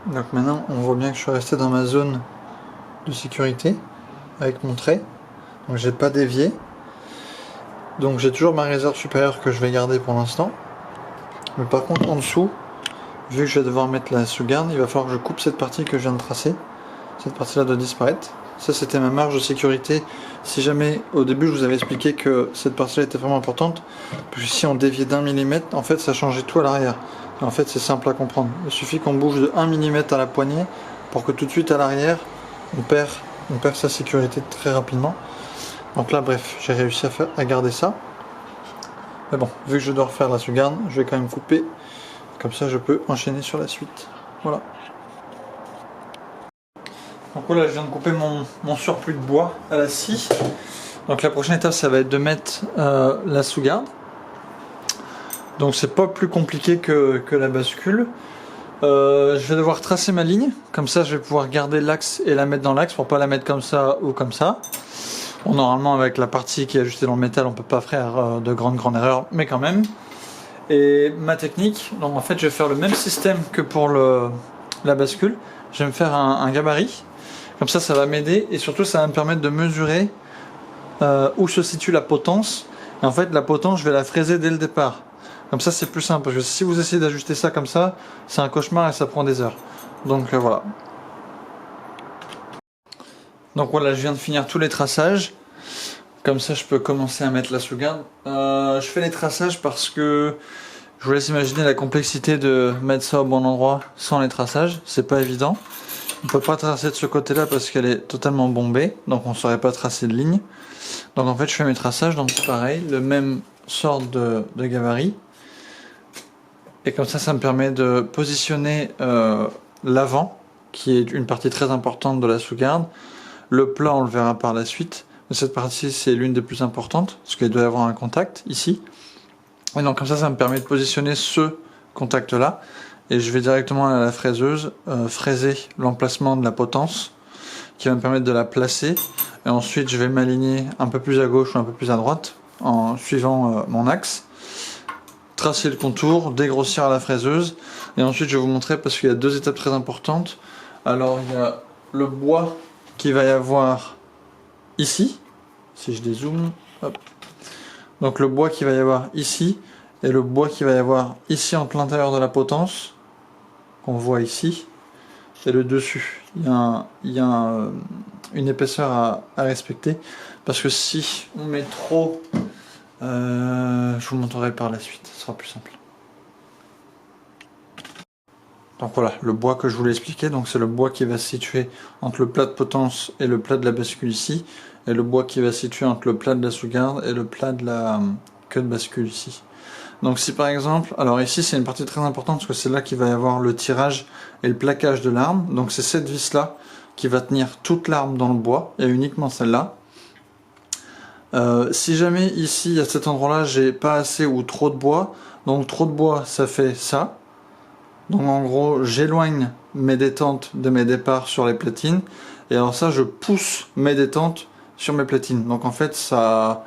Donc maintenant on voit bien que je suis resté dans ma zone de sécurité avec mon trait. Donc j'ai pas dévié. Donc j'ai toujours ma réserve supérieure que je vais garder pour l'instant. Mais par contre en dessous, vu que je vais devoir mettre la sous-garde, il va falloir que je coupe cette partie que je viens de tracer. Cette partie-là doit disparaître. Ça c'était ma marge de sécurité. Si jamais au début je vous avais expliqué que cette partie-là était vraiment importante, parce que si on déviait d'1 millimètre, en fait ça changeait tout à l'arrière. En fait c'est simple à comprendre. Il suffit qu'on bouge de 1 millimètre à la poignée pour que tout de suite à l'arrière on perd sa sécurité très rapidement. Donc là bref, j'ai réussi à garder ça. Mais bon, vu que je dois refaire la sous-garde, je vais quand même couper. Comme ça je peux enchaîner sur la suite. Voilà. Donc voilà, je viens de couper mon surplus de bois à la scie. Donc la prochaine étape, ça va être de mettre la sous-garde. Donc c'est pas plus compliqué que la bascule. Je vais devoir tracer ma ligne. Comme ça, je vais pouvoir garder l'axe et la mettre dans l'axe pour pas la mettre comme ça ou comme ça. Bon, normalement, avec la partie qui est ajustée dans le métal, on peut pas faire de grandes erreurs, mais quand même. Et ma technique, donc en fait, je vais faire le même système que pour la bascule. Je vais me faire un gabarit. Comme ça va m'aider et surtout ça va me permettre de mesurer où se situe la potence. Et en fait la potence je vais la fraiser dès le départ. Comme ça c'est plus simple parce que si vous essayez d'ajuster ça comme ça, c'est un cauchemar et ça prend des heures. Donc voilà. Donc voilà, je viens de finir tous les traçages. Comme ça je peux commencer à mettre la sous-garde. Je fais les traçages parce que je vous laisse imaginer la complexité de mettre ça au bon endroit sans les traçages. C'est pas évident. On peut pas tracer de ce côté-là parce qu'elle est totalement bombée, donc on ne saurait pas tracer de ligne. Donc en fait je fais mes traçages, donc c'est pareil, le même sorte de gabarit. Et comme ça me permet de positionner l'avant, qui est une partie très importante de la sous-garde. Le plat on le verra par la suite, mais cette partie c'est l'une des plus importantes, parce qu'il doit y avoir un contact ici. Et donc comme ça me permet de positionner ce contact-là. Et je vais directement à la fraiseuse fraiser l'emplacement de la potence qui va me permettre de la placer. Et ensuite je vais m'aligner un peu plus à gauche ou un peu plus à droite en suivant mon axe. Tracer le contour, dégrossir à la fraiseuse. Et ensuite je vais vous montrer parce qu'il y a deux étapes très importantes. Alors il y a le bois qu'il va y avoir ici. Si je dézoome, hop. Donc le bois qu'il va y avoir ici. Et le bois qu'il va y avoir ici entre l'intérieur de la potence, qu'on voit ici, et le dessus. Il y a une épaisseur à respecter, parce que si on met trop, je vous montrerai par la suite, ce sera plus simple. Donc voilà, le bois que je voulais expliquer, donc c'est le bois qui va se situer entre le plat de potence et le plat de la bascule ici, et le bois qui va se situer entre le plat de la sous-garde et le plat de la queue de bascule ici. Donc si par exemple, alors ici c'est une partie très importante parce que c'est là qu'il va y avoir le tirage et le plaquage de l'arme. Donc c'est cette vis là qui va tenir toute l'arme dans le bois et uniquement celle-là. Si jamais ici à cet endroit là j'ai pas assez ou trop de bois, donc trop de bois ça fait ça. Donc en gros j'éloigne mes détentes de mes départs sur les platines et alors ça je pousse mes détentes sur mes platines. Donc en fait ça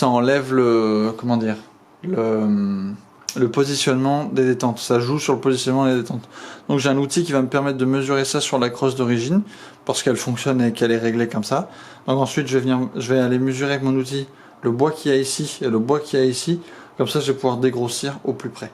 enlève le, comment dire, le positionnement des détentes, ça joue sur le positionnement des détentes. Donc j'ai un outil qui va me permettre de mesurer ça sur la crosse d'origine, parce qu'elle fonctionne et qu'elle est réglée comme ça. Donc ensuite je vais aller mesurer avec mon outil le bois qu'il y a ici et le bois qu'il y a ici, comme ça je vais pouvoir dégrossir au plus près.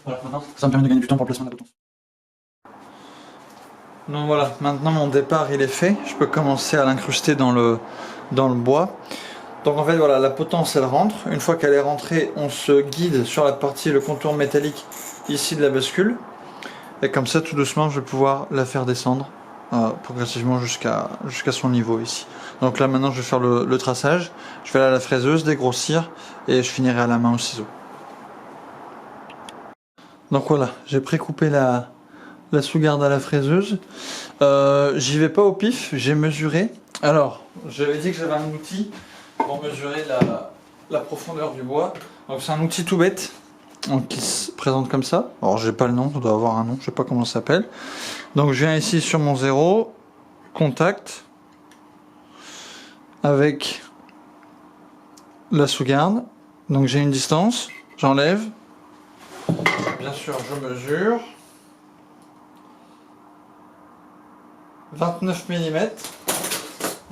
Voilà, maintenant, ça me permet de gagner du temps pour le placement de la potence. Donc voilà, maintenant mon départ il est fait, je peux commencer à l'incruster dans le bois. Donc en fait voilà, la potence elle rentre. Une fois qu'elle est rentrée, on se guide sur la partie, le contour métallique ici de la bascule. Et comme ça, tout doucement, je vais pouvoir la faire descendre progressivement jusqu'à son niveau ici. Donc là maintenant, je vais faire le traçage. Je vais aller à la fraiseuse, dégrossir et je finirai à la main au ciseau. Donc voilà, j'ai pré-coupé la sous-garde à la fraiseuse. J'y vais pas au pif, j'ai mesuré. Alors, j'avais dit que j'avais un outil pour mesurer la profondeur du bois. Donc c'est un outil tout bête, donc, qui se présente comme ça. Alors j'ai pas le nom, ça doit avoir un nom, je sais pas comment ça s'appelle. Donc je viens ici sur mon 0, contact, avec la sous-garde. Donc j'ai une distance, j'enlève. Bien sûr, je mesure. 29 mm.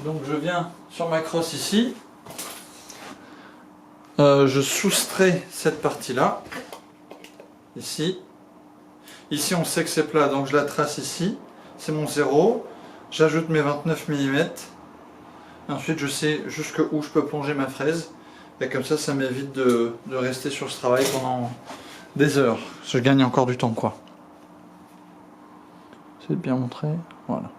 Donc je viens sur ma crosse ici. Je soustrais cette partie-là. Ici. Ici on sait que c'est plat, donc je la trace ici. C'est mon 0. J'ajoute mes 29 mm. Ensuite je sais jusqu'où je peux plonger ma fraise. Et comme ça m'évite de rester sur ce travail pendant des heures. Je gagne encore du temps quoi. C'est bien montré. Voilà.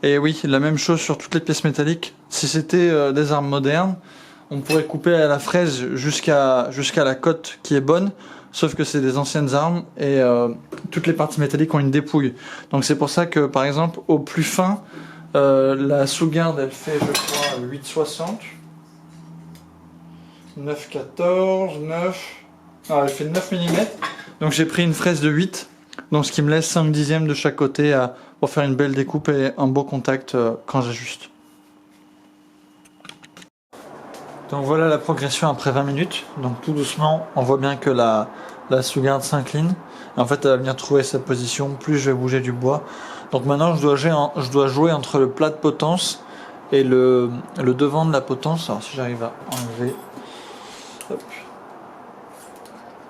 Et oui, la même chose sur toutes les pièces métalliques. Si c'était des armes modernes, on pourrait couper à la fraise jusqu'à la cote qui est bonne, sauf que c'est des anciennes armes et toutes les parties métalliques ont une dépouille. Donc c'est pour ça que par exemple au plus fin, la sous-garde elle fait je crois 8,60, 9,14, 9... Ah, elle fait 9 mm. Donc j'ai pris une fraise de 8, donc ce qui me laisse 5 dixièmes de chaque côté pour faire une belle découpe et un beau contact quand j'ajuste. Donc voilà la progression après 20 minutes. Donc tout doucement, on voit bien que la sous-garde s'incline. En fait, elle va venir trouver sa position, plus je vais bouger du bois. Donc maintenant, je dois jouer entre le plat de potence et le devant de la potence. Alors si j'arrive à enlever... Hop.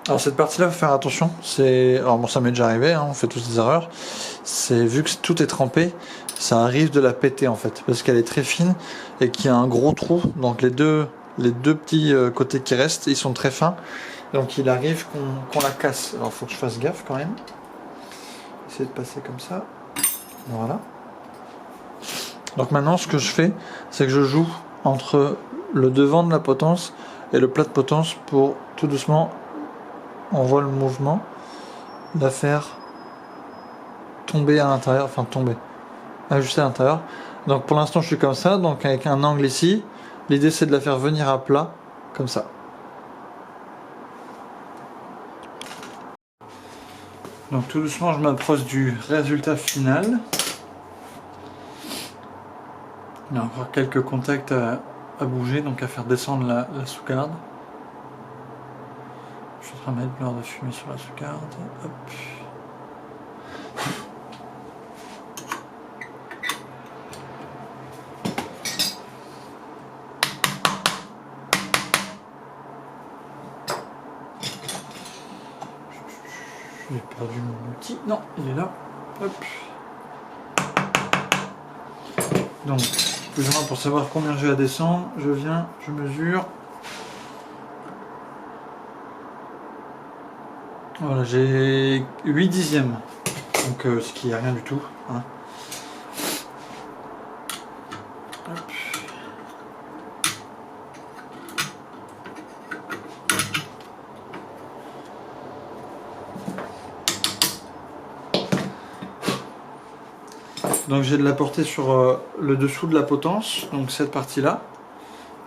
Alors cette partie-là, il faut faire attention. Alors bon, ça m'est déjà arrivé, hein, on fait tous des erreurs. Vu que tout est trempé, ça arrive de la péter en fait, parce qu'elle est très fine et qu'il y a un gros trou. Donc les deux petits côtés qui restent, ils sont très fins. Donc il arrive qu'on la casse. Alors il faut que je fasse gaffe quand même. Essayer de passer comme ça. Voilà. Donc maintenant, ce que je fais, c'est que je joue entre le devant de la potence et le plat de potence pour tout doucement, on voit le mouvement, la faire tomber à l'intérieur, enfin tomber, ajuster à l'intérieur. Donc pour l'instant je suis comme ça, donc avec un angle ici. L'idée c'est de la faire venir à plat, comme ça. Donc tout doucement je m'approche du résultat final. Il y a encore quelques contacts à bouger, donc à faire descendre la sous-garde. Je suis en train de mettre de l'heure de fumée sur la sous-garde. Hop. J'ai perdu mon outil. Non, il est là. Hop. Donc, plus ou moins pour savoir combien j'ai à descendre, je viens, je mesure. Voilà, j'ai 8 dixièmes. Donc, ce qui est rien du tout. Hein. Hop. Donc j'ai de la portée sur le dessous de la potence, donc cette partie-là,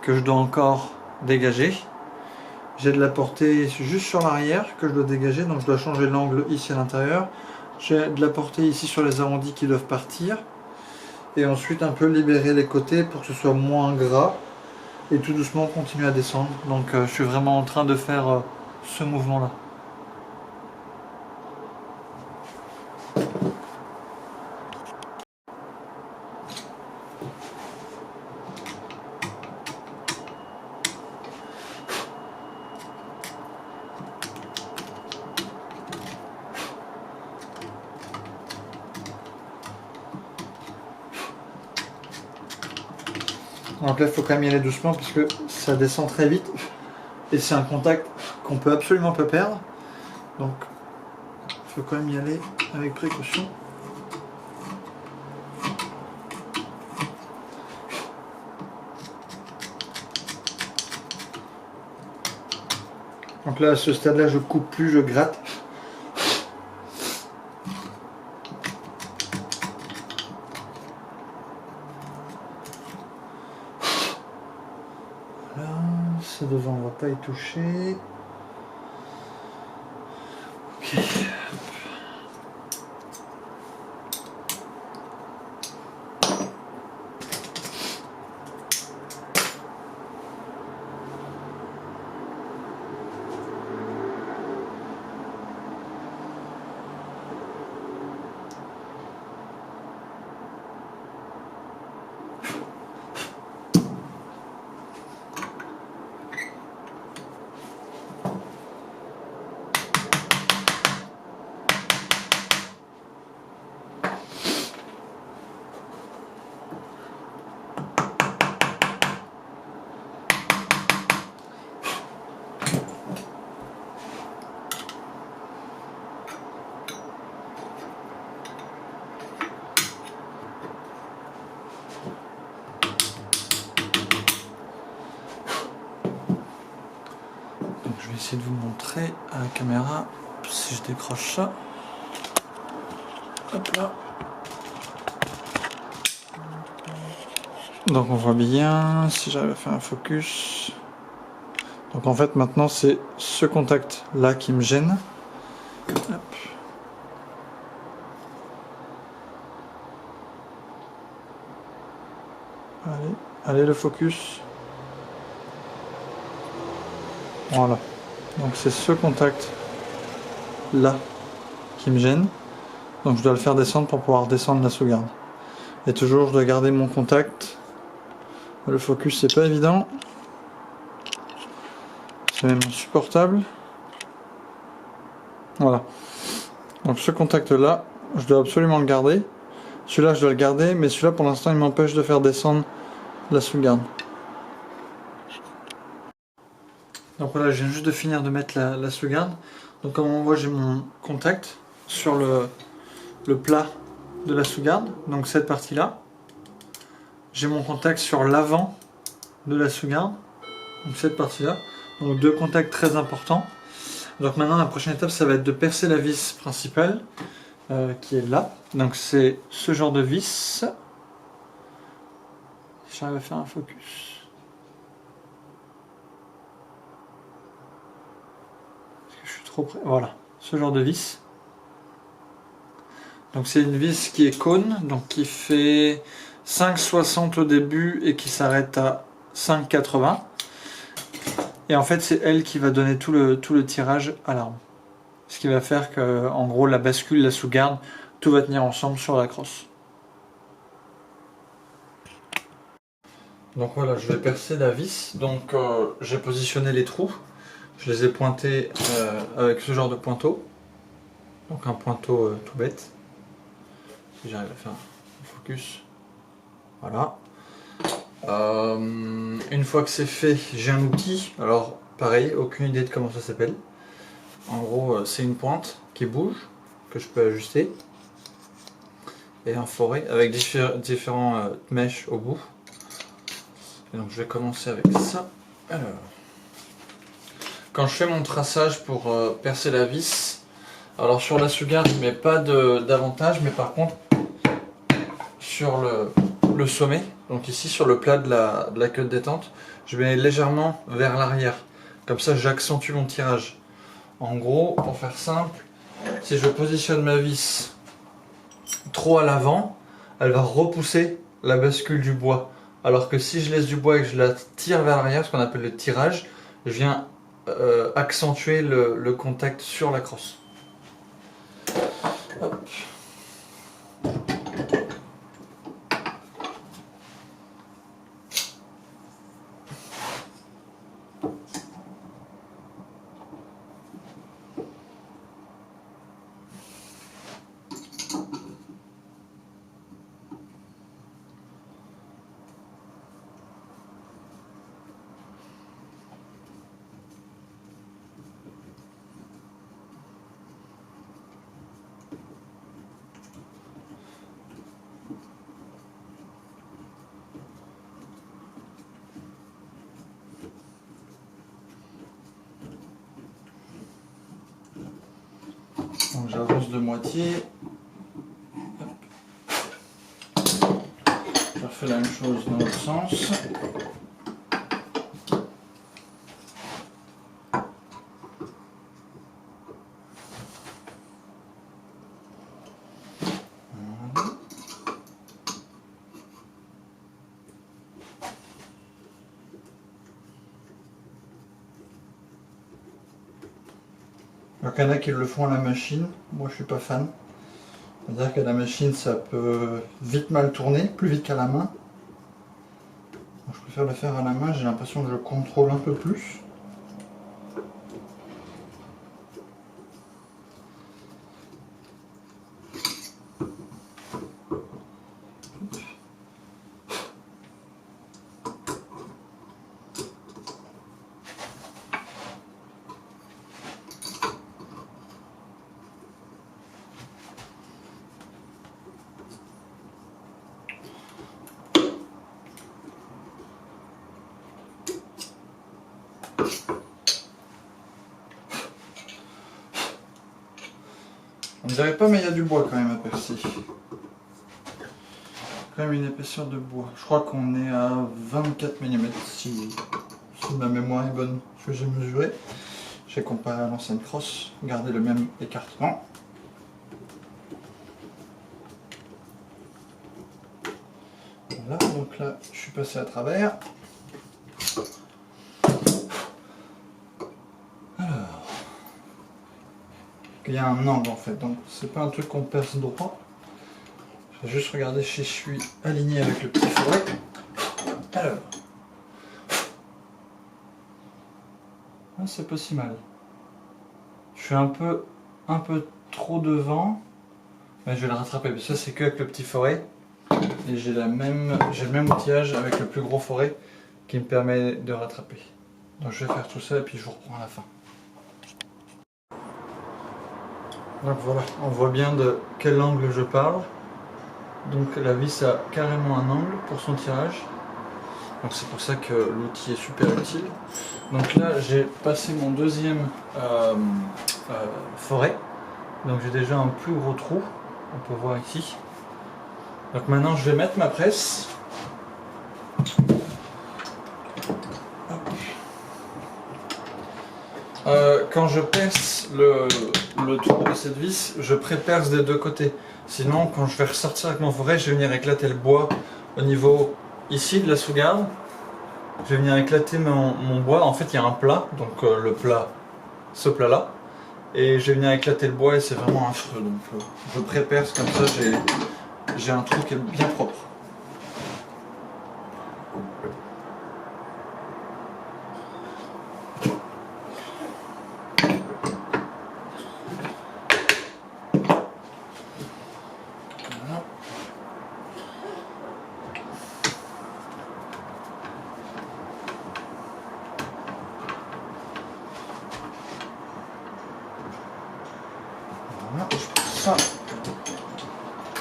que je dois encore dégager. J'ai de la portée juste sur l'arrière que je dois dégager, donc je dois changer l'angle ici à l'intérieur. J'ai de la portée ici sur les arrondis qui doivent partir. Et ensuite un peu libérer les côtés pour que ce soit moins gras. Et tout doucement continuer à descendre. Donc je suis vraiment en train de faire ce mouvement-là. Donc là, il faut quand même y aller doucement parce que ça descend très vite. Et c'est un contact qu'on peut absolument pas perdre. Donc, il faut quand même y aller avec précaution. Donc là, à ce stade-là, je coupe plus, je gratte. Voilà, ça devant, on va pas y toucher. Ok. Donc je vais essayer de vous montrer à la caméra si je décroche ça. Hop là. Donc on voit bien si j'arrive à faire un focus. Donc en fait maintenant c'est ce contact là qui me gêne. Hop. Allez, allez le focus. Voilà. Donc c'est ce contact là qui me gêne. Donc je dois le faire descendre pour pouvoir descendre la sauvegarde. Et toujours je dois garder mon contact. Le focus c'est pas évident. C'est même insupportable. Voilà. Donc ce contact là, je dois absolument le garder. Celui-là je dois le garder, mais celui-là pour l'instant il m'empêche de faire descendre la sauvegarde. Donc voilà, je viens juste de finir de mettre la sauvegarde. Donc comme on voit, j'ai mon contact sur le plat de la sauvegarde, donc cette partie-là. J'ai mon contact sur l'avant de la sauvegarde, donc cette partie-là. Donc deux contacts très importants. Donc maintenant la prochaine étape ça va être de percer la vis principale qui est là. Donc c'est ce genre de vis. Si j'arrive à faire un focus. Est-ce que je suis trop près? Voilà, ce genre de vis. Donc c'est une vis qui est cône, donc qui fait 5,60 au début et qui s'arrête à 5,80. Et en fait c'est elle qui va donner tout le tirage à l'arme. Ce qui va faire que en gros la bascule, la sous-garde, tout va tenir ensemble sur la crosse. Donc voilà, je vais percer la vis. Donc j'ai positionné les trous. Je les ai pointés avec ce genre de pointeau. Donc un pointeau tout bête. Si j'arrive à faire un focus. Voilà. Une fois que c'est fait, j'ai un outil. Alors pareil, aucune idée de comment ça s'appelle. En gros, c'est une pointe qui bouge, que je peux ajuster. Et un forêt avec différents mèches au bout. Et donc je vais commencer avec ça. Alors, quand je fais mon traçage pour percer la vis, alors sur la sous-garde je mets pas d'avantage, mais par contre sur le sommet, donc ici sur le plat de la queue de détente, je mets légèrement vers l'arrière. Comme ça j'accentue mon tirage. En gros, pour faire simple, si je positionne ma vis trop à l'avant, elle va repousser la bascule du bois. Alors que si je laisse du bois et que je la tire vers l'arrière, ce qu'on appelle le tirage, je viens accentuer le contact sur la crosse. Hop. j'avance de moitié. Hop. Je refais la même chose dans l'autre sens. Donc il y en a qui le font à la machine, moi je suis pas fan. C'est-à-dire qu'à la machine ça peut vite mal tourner, plus vite qu'à la main. Donc, je préfère le faire à la main, j'ai l'impression que je contrôle un peu plus. On ne dirait pas, mais il y a du bois quand même à percer. Quand même une épaisseur de bois. Je crois qu'on est à 24 mm si ma mémoire est bonne, ce que j'ai mesuré. J'ai comparé à l'ancienne crosse, garder le même écartement. Voilà, donc là je suis passé à travers. Alors, il y a un angle en fait, donc c'est pas un truc qu'on perce droit. Je vais juste regarder si je suis aligné avec le petit fourret. Alors, ah, c'est pas si mal. Je suis un peu trop devant, mais je vais le rattraper. Parce que ça c'est que avec le petit fourret. Et j'ai le même outillage avec le plus gros fourret qui me permet de rattraper. Donc je vais faire tout ça et puis je vous reprends à la fin. Donc voilà, on voit bien de quel angle je parle. Donc la vis a carrément un angle pour son tirage. Donc c'est pour ça que l'outil est super utile. Donc là j'ai passé mon deuxième foret. Donc j'ai déjà un plus gros trou, on peut voir ici. Donc maintenant je vais mettre ma presse. Quand je perce le trou de cette vis, je pré-perce des deux côtés. Sinon, quand je vais ressortir avec mon fourret, je vais venir éclater le bois au niveau ici de la sous-garde. Je vais venir éclater mon bois. En fait, il y a un plat, donc le plat, ce plat-là. Et je vais venir éclater le bois et c'est vraiment affreux. Donc je pré-perce comme ça, j'ai un trou qui est bien propre. Voilà, je prends ça,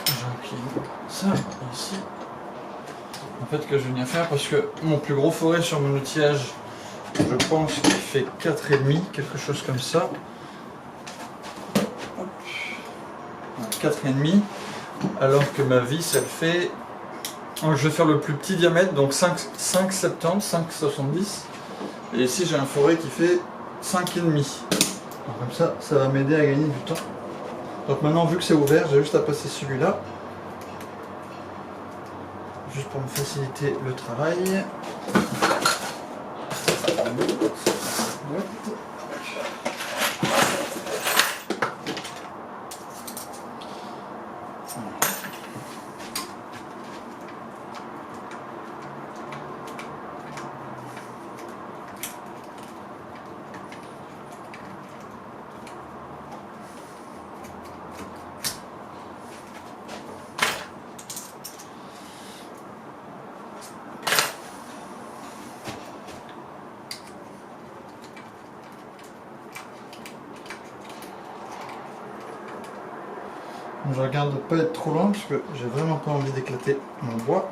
j'incline ça ici. En fait, que je vais venir faire parce que mon plus gros fourret sur mon outillage, je pense qu'il fait 4,5, quelque chose comme ça. 4,5, alors que ma vis elle fait. Donc, je vais faire le plus petit diamètre, donc 5,70, 5,70. Et ici j'ai un fourret qui fait 5,5. Comme ça, ça va m'aider à gagner du temps. Donc maintenant, vu que c'est ouvert, j'ai juste à passer celui-là. Juste pour me faciliter le travail. Je regarde de ne pas être trop loin parce que j'ai vraiment pas envie d'éclater mon bois.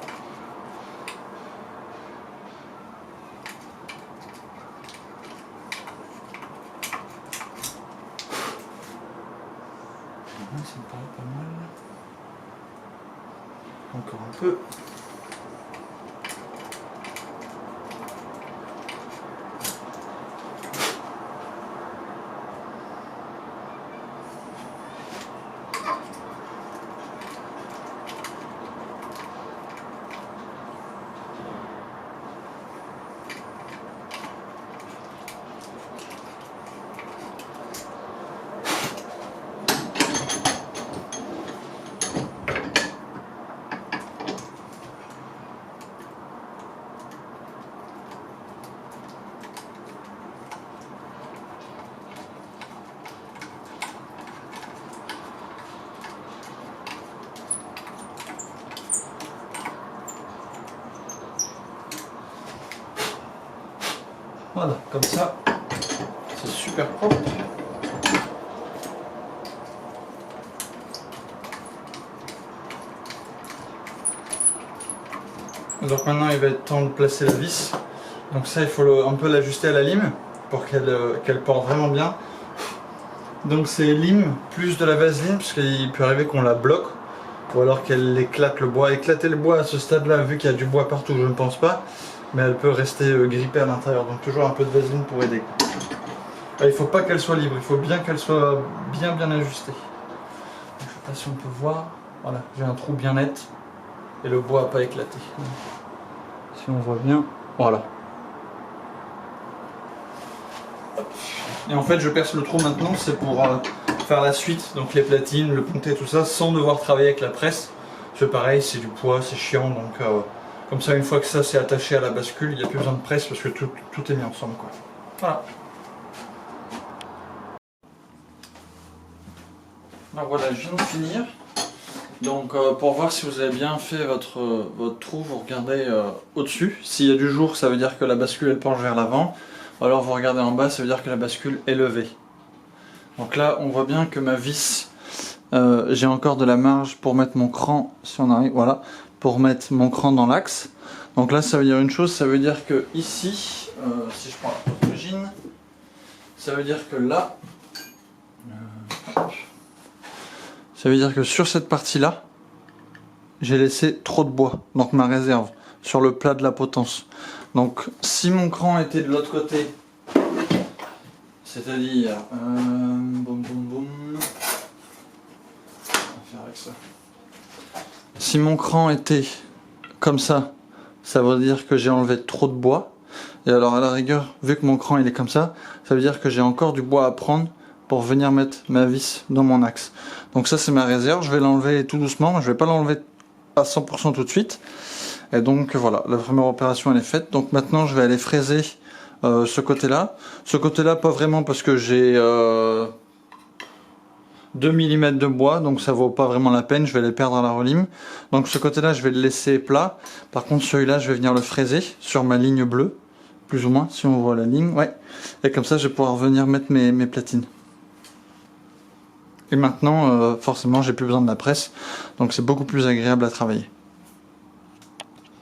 ça me paraît pas mal. Encore un peu. Voilà, comme ça, c'est super propre. Donc maintenant il va être temps de placer la vis. Donc ça il faut un peu l'ajuster à la lime pour qu'elle porte vraiment bien. Donc c'est lime plus de la vaseline parce qu'il peut arriver qu'on la bloque ou alors qu'elle éclate le bois. Éclater le bois à ce stade là vu qu'il y a du bois partout je ne pense pas. Mais elle peut rester grippée à l'intérieur, donc toujours un peu de vaseline pour aider. Il ne faut pas qu'elle soit libre, il faut bien qu'elle soit bien ajustée. Je ne sais pas si on peut voir, voilà, j'ai un trou bien net et le bois n'a pas éclaté. Si on voit bien, voilà. Et en fait je perce le trou maintenant, c'est pour faire la suite, donc les platines, le ponté, tout ça, sans devoir travailler avec la presse. C'est pareil, c'est du poids, c'est chiant, donc... comme ça, une fois que ça c'est attaché à la bascule, il n'y a plus besoin de presse parce que tout est mis ensemble, quoi. Voilà. Alors voilà, je viens de finir. Donc pour voir si vous avez bien fait votre trou, vous regardez au-dessus. S'il y a du jour, ça veut dire que la bascule elle penche vers l'avant. Alors vous regardez en bas, ça veut dire que la bascule est levée. Donc là, on voit bien que ma vis, j'ai encore de la marge pour mettre mon cran, si on arrive, voilà. Pour mettre mon cran dans l'axe. Donc là ça veut dire une chose, ça veut dire que ici, si je prends la pose d'origine, ça veut dire que là, ça veut dire que sur cette partie là, j'ai laissé trop de bois, donc ma réserve, sur le plat de la potence. Donc si mon cran était de l'autre côté, c'est-à-dire, boum boum boum, on va faire avec ça. Si mon cran était comme ça veut dire que j'ai enlevé trop de bois. Et alors à la rigueur, vu que mon cran il est comme ça veut dire que j'ai encore du bois à prendre pour venir mettre ma vis dans mon axe. Donc ça c'est ma réserve, je vais l'enlever tout doucement, je vais pas l'enlever à 100% tout de suite. Et donc voilà, la première opération elle est faite. Donc maintenant je vais aller fraiser ce côté-là. Ce côté-là pas vraiment parce que j'ai 2 mm de bois, donc ça vaut pas vraiment la peine, je vais les perdre à la relime. Donc ce côté-là, je vais le laisser plat. Par contre, celui-là, je vais venir le fraiser sur ma ligne bleue, plus ou moins, si on voit la ligne, ouais. Et comme ça, je vais pouvoir venir mettre mes platines. Et maintenant, forcément, j'ai plus besoin de la presse, donc c'est beaucoup plus agréable à travailler.